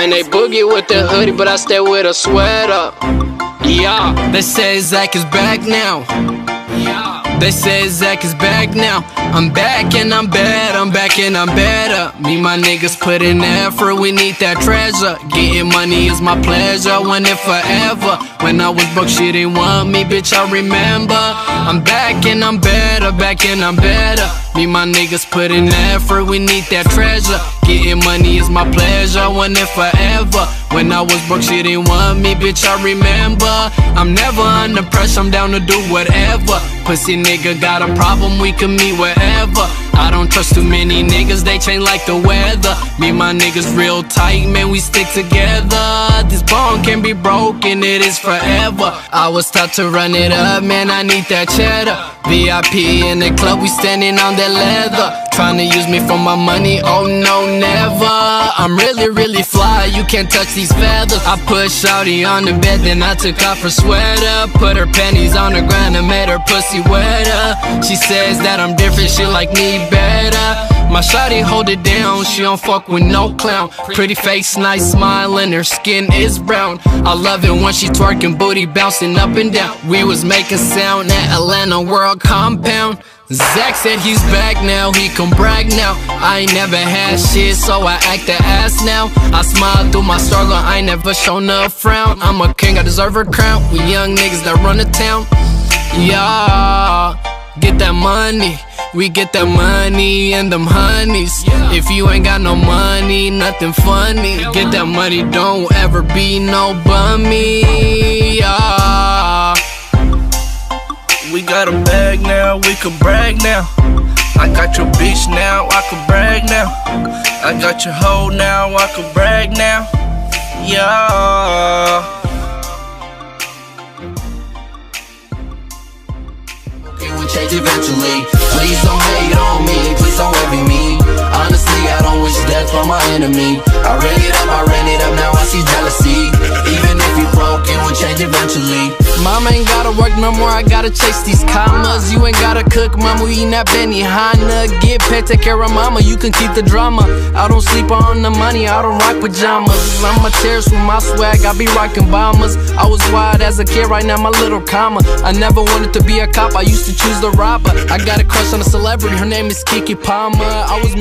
And they boogie with the hoodie, but I stay with a sweater. Yeah, they say Zach is back now. Yeah, they say Zach is back now. I'm back and I'm better, I'm back and I'm better. Me and my niggas put in effort, we need that treasure. Getting money is my pleasure, want it forever. When I was broke, she didn't want me, bitch, I remember. I'm back and I'm better, back and I'm better. Me and my niggas put in effort, we need that treasure. Getting money is my pleasure, want it forever. When I was broke, she didn't want me, bitch, I remember. I'm never under pressure, I'm down to do whatever. Pussy nigga got a problem, we can meet wherever. I don't trust too many niggas, they change like the weather. Me and my niggas real tight, man, we stick together. This bond can be broken, it is forever. I was taught to run it up, man, I need that cheddar. VIP in the club, we standing on that leather. Tryna use me for my money, oh no, never. I'm really fly, you can't touch these feathers. I put shawty on the bed, then I took off her sweater. Put her panties on the ground and made her pussy wetter. She says that I'm different, she like me better. My shawty hold it down, she don't fuck with no clown. Pretty face, nice smile, and her skin is brown. I love it when she twerking, booty bouncing up and down. We was making sound at Atlanta World Compound. Zach said he's back now, he can brag now. I ain't never had shit, so I act the ass now. I smile through my struggle, I ain't never shown a frown. I'm a king, I deserve a crown. We young niggas that run the town. Yeah, get that money. We get that money and them honeys. If you ain't got no money, nothing funny. Get that money, don't ever be no bummy. Yeah. We got a bag now, we can brag now. I got your bitch now, I can brag now. I got your hoe now, I can brag now. Yeah. Okay, we'll change eventually. Please don't hate on me, please don't envy me. Honestly, I don't wish death for my enemy. I ran it up, now I see jealousy. Even if you broke, it will change eventually. Mama ain't gotta work no more, I gotta chase these commas. You ain't gotta cook, mama, we eatin' that Benihana. Get paid, take care of mama, you can keep the drama. I don't sleep on the money, I don't rock pajamas. I'm a terrorist with my swag, I be rockin' bombers. I was wild as a kid, right now my little comma. I never wanted to be a cop, I used to choose the robber. I got a crush on a celebrity, her name is Keke Palmer. I was